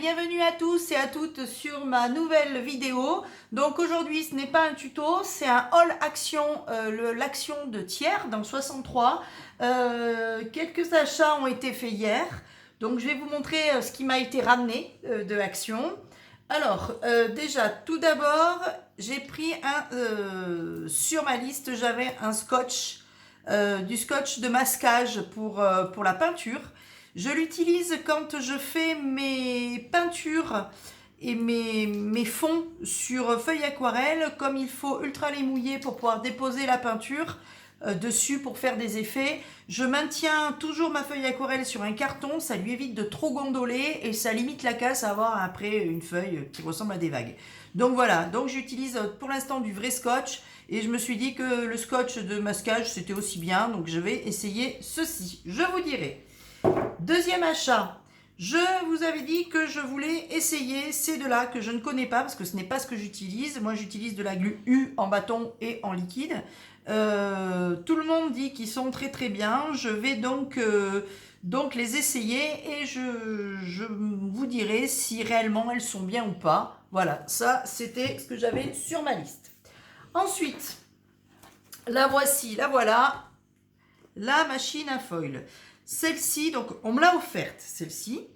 bienvenue à tous et à toutes sur ma nouvelle vidéo. Donc aujourd'hui ce n'est pas un tuto, c'est un haul action, l'action de Thiers dans 63. Quelques achats ont été faits hier, donc je vais vous montrer ce qui m'a été ramené de Action. Alors déjà tout d'abord j'ai pris sur ma liste j'avais un scotch, du scotch de masquage pour la peinture. Je l'utilise quand je fais mes peintures et mes fonds sur feuille aquarelle. Comme il faut ultra les mouiller pour pouvoir déposer la peinture dessus pour faire des effets, je maintiens toujours ma feuille aquarelle sur un carton. Ça lui évite de trop gondoler et ça limite la casse à avoir après une feuille qui ressemble à des vagues. Donc voilà, donc j'utilise pour l'instant du vrai scotch et je me suis dit que le scotch de masquage c'était aussi bien, donc je vais essayer ceci, je vous dirai. Deuxième achat, je vous avais dit que je voulais essayer ces deux-là que je ne connais pas parce que ce n'est pas ce que j'utilise. Moi j'utilise de la glu U en bâton et en liquide. Tout le monde dit qu'ils sont très très bien. Je vais donc les essayer et je vous dirai si réellement elles sont bien ou pas. Voilà, ça c'était ce que j'avais sur ma liste. Ensuite, la voici, la voilà, la machine à foil. Celle-ci, donc on me l'a offerte, celle-ci.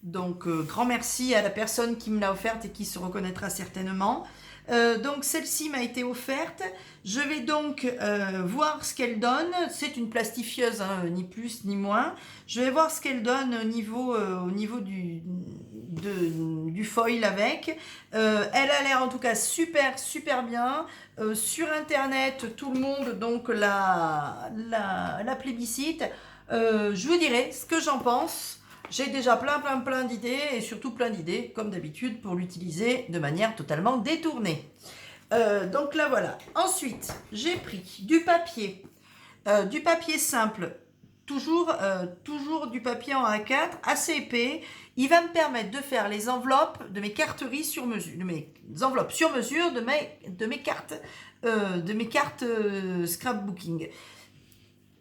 Donc grand merci à la personne qui me l'a offerte et qui se reconnaîtra certainement. Donc celle-ci m'a été offerte. Je vais donc voir ce qu'elle donne. C'est une plastifieuse, hein, ni plus ni moins. Je vais voir ce qu'elle donne au niveau du foil avec. Elle a l'air en tout cas super super bien. Sur internet, tout le monde donc la plébiscite. Je vous dirai ce que j'en pense. J'ai déjà plein d'idées et surtout plein d'idées, comme d'habitude, pour l'utiliser de manière totalement détournée. Donc là, voilà. Ensuite, j'ai pris du papier simple, toujours du papier en A4, assez épais. Il va me permettre de faire les enveloppes de mes carteries sur mesure, de mes enveloppes sur mesure de mes cartes scrapbooking.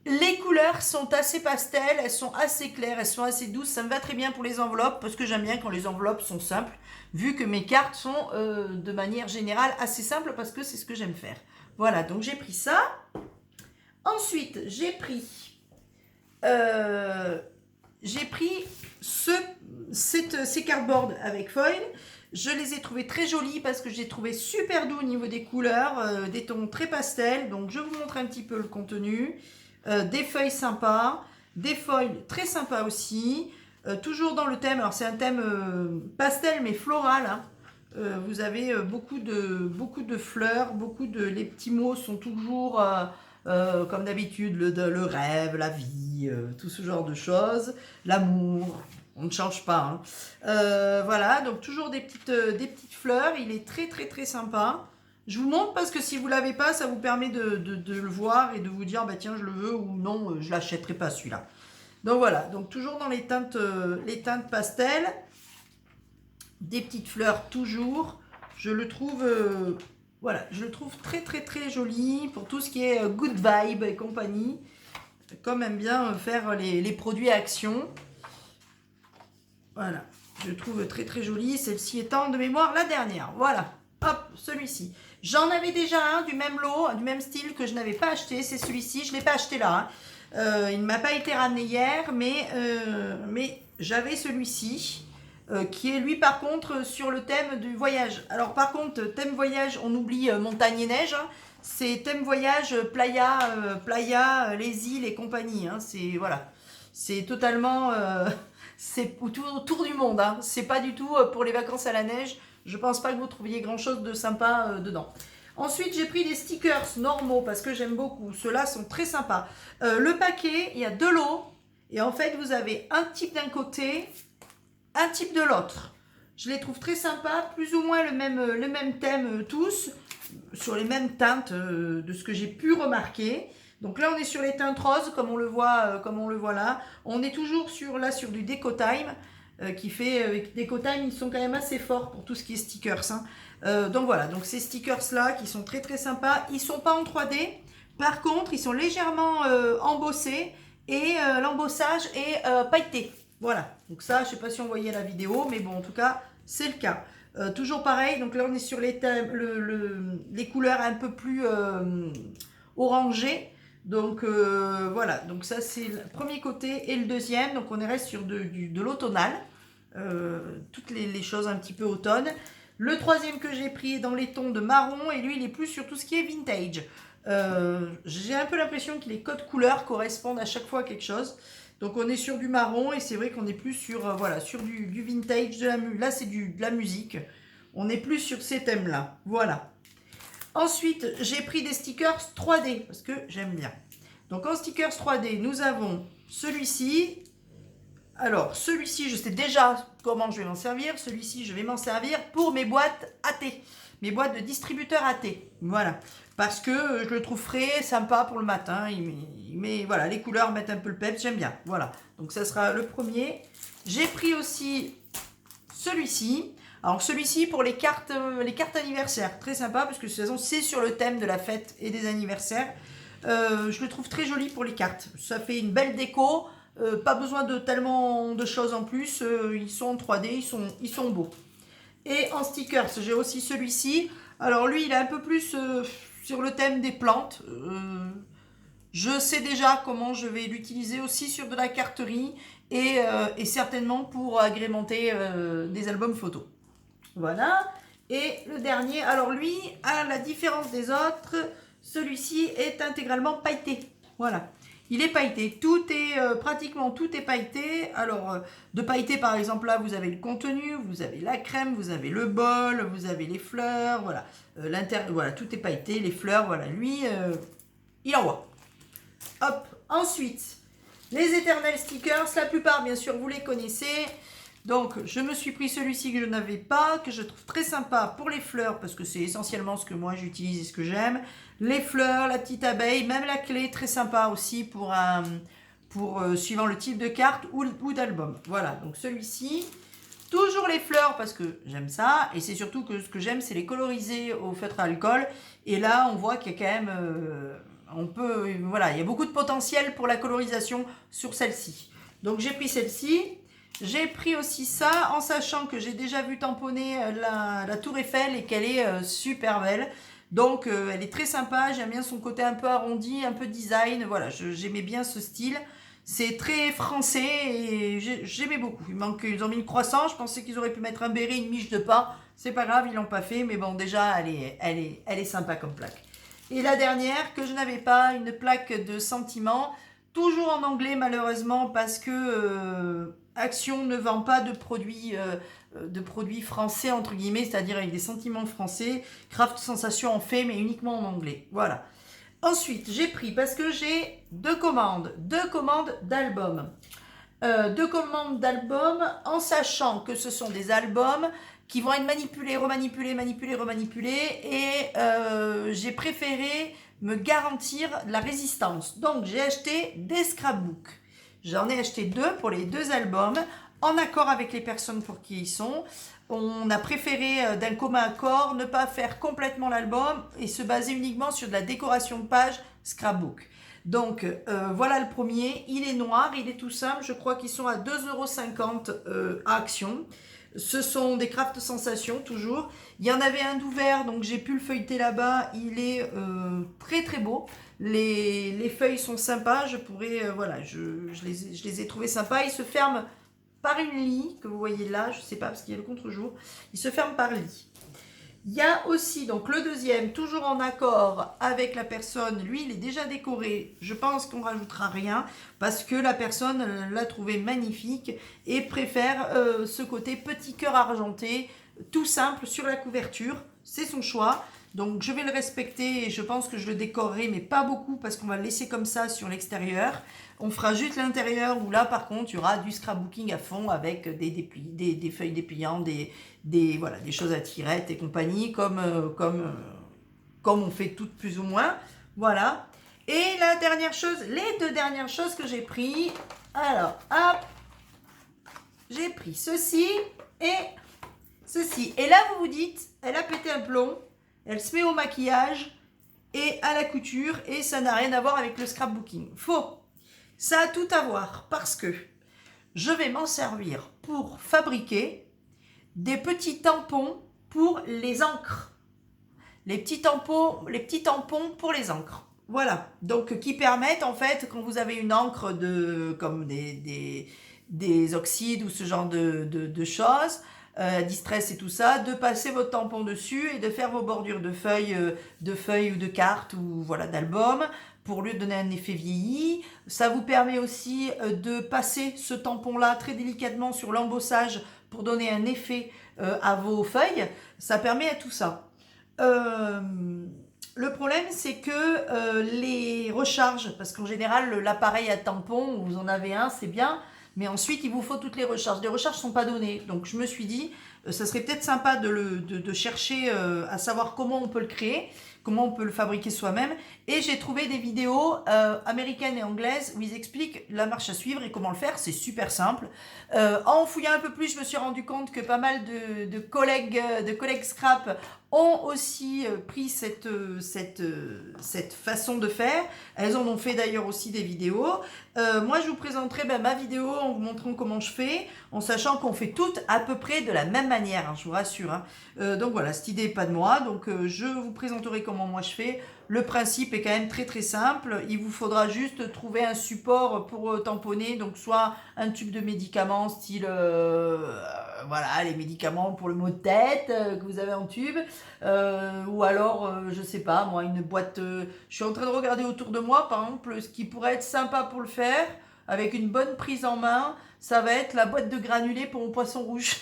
Les couleurs sont assez pastel, elles sont assez claires, elles sont assez douces. Ça me va très bien pour les enveloppes parce que j'aime bien quand les enveloppes sont simples, vu que mes cartes sont de manière générale assez simples parce que c'est ce que j'aime faire. Voilà, donc j'ai pris ça. Ensuite, j'ai pris ces cardboards avec foil. Je les ai trouvés très jolis parce que j'ai trouvé super doux au niveau des couleurs, des tons très pastels. Donc je vous montre un petit peu le contenu. Des feuilles sympas, des foils très sympas aussi, toujours dans le thème, alors c'est un thème pastel mais floral, hein. Vous avez beaucoup de fleurs, les petits mots sont toujours comme d'habitude le rêve, la vie, tout ce genre de choses, l'amour, on ne change pas, hein. Voilà, donc toujours des petites fleurs, il est très très très sympa. Je vous montre parce que si vous ne l'avez pas, ça vous permet de le voir et de vous dire bah tiens je le veux ou non je ne l'achèterai pas celui-là. Donc voilà, donc toujours dans les teintes pastel, des petites fleurs toujours. Je le trouve voilà, je le trouve très très très joli pour tout ce qui est good vibe et compagnie. Comme aime bien faire les produits à Action. Voilà, je le trouve très très joli. Celle-ci étant de mémoire la dernière. Voilà. Hop, celui-ci. J'en avais déjà un du même lot, du même style que je n'avais pas acheté. C'est celui-ci, je ne l'ai pas acheté là, hein. Il ne m'a pas été ramené hier, mais j'avais celui-ci, qui est lui par contre sur le thème du voyage. Alors par contre, thème voyage, on oublie montagne et neige, hein. C'est thème voyage, playa, les îles et compagnie, hein. C'est voilà, c'est totalement... c'est autour du monde, hein. C'est pas du tout pour les vacances à la neige. Je pense pas que vous trouviez grand chose de sympa dedans. Ensuite, j'ai pris des stickers normaux parce que j'aime beaucoup. Ceux-là sont très sympas. Le paquet, il y a 2 lots. Et en fait, vous avez un type d'un côté, un type de l'autre. Je les trouve très sympas. Plus ou moins le même thème tous. Sur les mêmes teintes de ce que j'ai pu remarquer. Donc là, on est sur les teintes roses, comme on le voit là. On est toujours sur du Deco Time. Qui fait avec Deco Time, ils sont quand même assez forts pour tout ce qui est stickers, hein. Donc voilà, donc ces stickers là qui sont très très sympas, ils sont pas en 3D, par contre ils sont légèrement embossés et l'embossage est pailleté. Voilà, donc ça, je sais pas si on voyait la vidéo, mais bon, en tout cas, c'est le cas. Toujours pareil, donc là, on est sur les, les couleurs un peu plus orangées. Donc voilà, donc ça, c'est le premier côté et le deuxième. Donc on reste sur de l'automnal, toutes les choses un petit peu automne. Le troisième que j'ai pris est dans les tons de marron, et lui, il est plus sur tout ce qui est vintage. J'ai un peu l'impression que les codes couleurs correspondent à chaque fois à quelque chose. Donc on est sur du marron, et c'est vrai qu'on est plus sur, voilà, sur du vintage, là c'est de la musique. On est plus sur ces thèmes-là, voilà. Ensuite, j'ai pris des stickers 3D, parce que j'aime bien. Donc en stickers 3D, nous avons celui-ci. Alors celui-ci, je sais déjà comment je vais m'en servir. Celui-ci, je vais m'en servir pour mes boîtes AT. Mes boîtes de distributeurs AT. Voilà. Parce que je le trouve frais, sympa pour le matin. Voilà, les couleurs mettent un peu le peps, j'aime bien. Voilà. Donc ça sera le premier. J'ai pris aussi celui-ci. Alors celui-ci pour les cartes anniversaires. Très sympa parce que de toute façon c'est sur le thème de la fête et des anniversaires. Je le trouve très joli pour les cartes. Ça fait une belle déco. Pas besoin de tellement de choses en plus. Ils sont en 3D, ils sont beaux. Et en stickers, j'ai aussi celui-ci. Alors lui, il est un peu plus sur le thème des plantes. Je sais déjà comment je vais l'utiliser aussi sur de la carterie et certainement pour agrémenter des albums photos. Voilà. Et le dernier, alors lui, à la différence des autres, celui-ci est intégralement pailleté. Voilà. Il est pailleté. Pratiquement tout est pailleté. Alors, de pailleté, par exemple, là, vous avez le contenu, vous avez la crème, vous avez le bol, vous avez les fleurs, voilà. Voilà, tout est pailleté, les fleurs, voilà. Lui, il envoie. Hop. Ensuite, les éternels stickers, la plupart, bien sûr, vous les connaissez. Donc, je me suis pris celui-ci que je n'avais pas, que je trouve très sympa pour les fleurs, parce que c'est essentiellement ce que moi j'utilise et ce que j'aime. Les fleurs, la petite abeille, même la clé, très sympa aussi pour suivant le type de carte ou d'album. Voilà, donc celui-ci. Toujours les fleurs, parce que j'aime ça, et c'est surtout que ce que j'aime, c'est les coloriser au feutre à alcool. Et là, on voit qu'il y a quand même... voilà, il y a beaucoup de potentiel pour la colorisation sur celle-ci. Donc, j'ai pris celle-ci. J'ai pris aussi ça en sachant que j'ai déjà vu tamponner la Tour Eiffel et qu'elle est super belle. Donc elle est très sympa, j'aime bien son côté un peu arrondi, un peu design. Voilà, j'aimais bien ce style. C'est très français et j'aimais beaucoup. Ils ont mis le croissant, je pensais qu'ils auraient pu mettre un béret, une miche de pain. C'est pas grave, ils l'ont pas fait, mais bon, déjà, elle est sympa comme plaque. Et la dernière, que je n'avais pas, une plaque de sentiments. Toujours en anglais malheureusement parce que Action ne vend pas de produits français entre guillemets, c'est-à-dire avec des sentiments français. Craft Sensation en fait mais uniquement en anglais. Voilà. Ensuite j'ai pris parce que j'ai deux commandes d'albums. Deux commandes d'albums en sachant que ce sont des albums qui vont être manipulés, remanipulés et j'ai préféré me garantir la résistance. Donc j'ai acheté des scrapbooks. J'en ai acheté deux pour les deux albums, en accord avec les personnes pour qui ils sont. On a préféré d'un commun accord ne pas faire complètement l'album et se baser uniquement sur de la décoration de page scrapbook. Donc voilà le premier, il est noir, il est tout simple, je crois qu'ils sont à 2,50 € à Action. Ce sont des Craft Sensations toujours. Il y en avait un d'ouvert, donc j'ai pu le feuilleter là-bas. Il est très très beau. Les feuilles sont sympas. Je pourrais, voilà, je les ai trouvés sympas. Ils se ferment par une lie que vous voyez là. Je ne sais pas parce qu'il y a le contre-jour. Ils se ferment par lie. Il y a aussi donc le deuxième, toujours en accord avec la personne. Lui, il est déjà décoré. Je pense qu'on rajoutera rien parce que la personne l'a trouvé magnifique et préfère ce côté petit cœur argenté, tout simple sur la couverture. C'est son choix. Donc je vais le respecter et je pense que je le décorerai, mais pas beaucoup parce qu'on va le laisser comme ça sur l'extérieur. On fera juste l'intérieur où là par contre il y aura du scrapbooking à fond avec des feuilles dépliantes, voilà, des choses à tirettes et compagnie comme on fait toutes plus ou moins. Voilà. Et la dernière chose, les deux dernières choses que j'ai pris. Alors hop, j'ai pris ceci et ceci. Et là vous vous dites, elle a pété un plomb. Elle se met au maquillage et à la couture et ça n'a rien à voir avec le scrapbooking. Faux. Ça a tout à voir parce que je vais m'en servir pour fabriquer des petits tampons pour les encres. Les petits tampons pour les encres. Voilà, donc qui permettent en fait, quand vous avez une encre comme des oxydes ou ce genre de choses, distress et tout ça, de passer votre tampon dessus et de faire vos bordures de feuilles ou de cartes ou voilà d'albums pour lui donner un effet vieilli. Ça vous permet aussi de passer ce tampon-là très délicatement sur l'embossage pour donner un effet à vos feuilles. Ça permet à tout ça. Le problème, c'est que les recharges, parce qu'en général, l'appareil à tampon, vous en avez un, c'est bien, mais ensuite, il vous faut toutes les recharges. Les recharges ne sont pas données, donc je me suis dit, ça serait peut-être sympa de chercher à savoir comment on peut le créer, comment on peut le fabriquer soi-même, et j'ai trouvé des vidéos américaines et anglaises où ils expliquent la marche à suivre et comment le faire, c'est super simple. En fouillant un peu plus, je me suis rendu compte que pas mal de collègues scrap ont aussi pris cette façon de faire. Elles en ont fait d'ailleurs aussi des vidéos. Moi, je vous présenterai ma vidéo en vous montrant comment je fais, en sachant qu'on fait toutes à peu près de la même manière, hein, je vous rassure. Hein. Donc voilà, cette idée n'est pas de moi, donc je vous présenterai comment moi je fais. Le principe est quand même très très simple. Il vous faudra juste trouver un support pour tamponner, donc soit un tube de médicaments style voilà, les médicaments pour le maux de tête que vous avez en tube, ou alors je sais pas moi, une boîte. Je suis en train de regarder autour de moi par exemple ce qui pourrait être sympa pour le faire avec une bonne prise en main. Ça va être la boîte de granulés pour mon poisson rouge.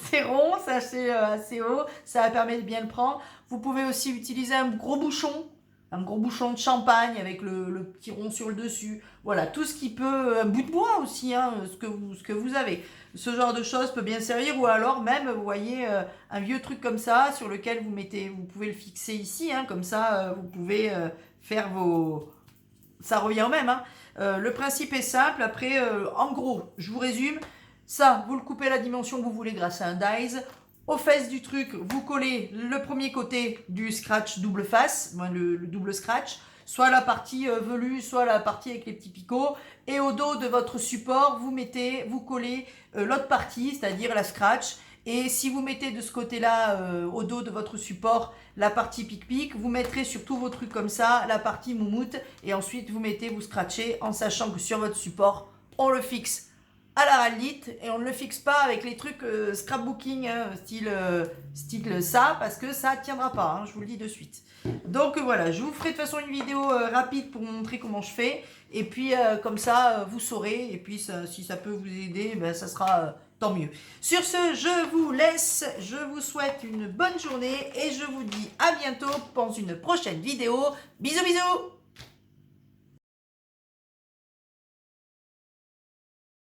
C'est rond, c'est assez haut, ça permet de bien le prendre. Vous pouvez aussi utiliser un gros bouchon de champagne avec le petit rond sur le dessus. Voilà, tout ce qui peut, un bout de bois aussi, hein, ce que vous avez. Ce genre de choses peut bien servir, ou alors même, vous voyez, un vieux truc comme ça sur lequel vous pouvez le fixer ici, hein, comme ça, vous pouvez faire vos... Ça revient au même, hein. Le principe est simple. Après, en gros, je vous résume. Ça, vous le coupez à la dimension que vous voulez grâce à un dies. Aux fesses du truc, vous collez le premier côté du scratch double face, le double scratch, soit la partie velue, soit la partie avec les petits picots. Et au dos de votre support, vous collez l'autre partie, c'est-à-dire la scratch. Et si vous mettez de ce côté-là, au dos de votre support, la partie pic-pic, vous mettrez sur tous vos trucs comme ça, la partie moumoute. Et ensuite, vous scratchez en sachant que sur votre support, on le fixe à la rallite et on ne le fixe pas avec les trucs scrapbooking hein, style ça parce que ça tiendra pas, hein, je vous le dis de suite. Donc voilà, je vous ferai de toute façon une vidéo rapide pour vous montrer comment je fais et puis comme ça vous saurez et puis ça, si ça peut vous aider, ça sera tant mieux. Sur ce, je vous laisse, je vous souhaite une bonne journée et je vous dis à bientôt dans une prochaine vidéo. Bisous bisous.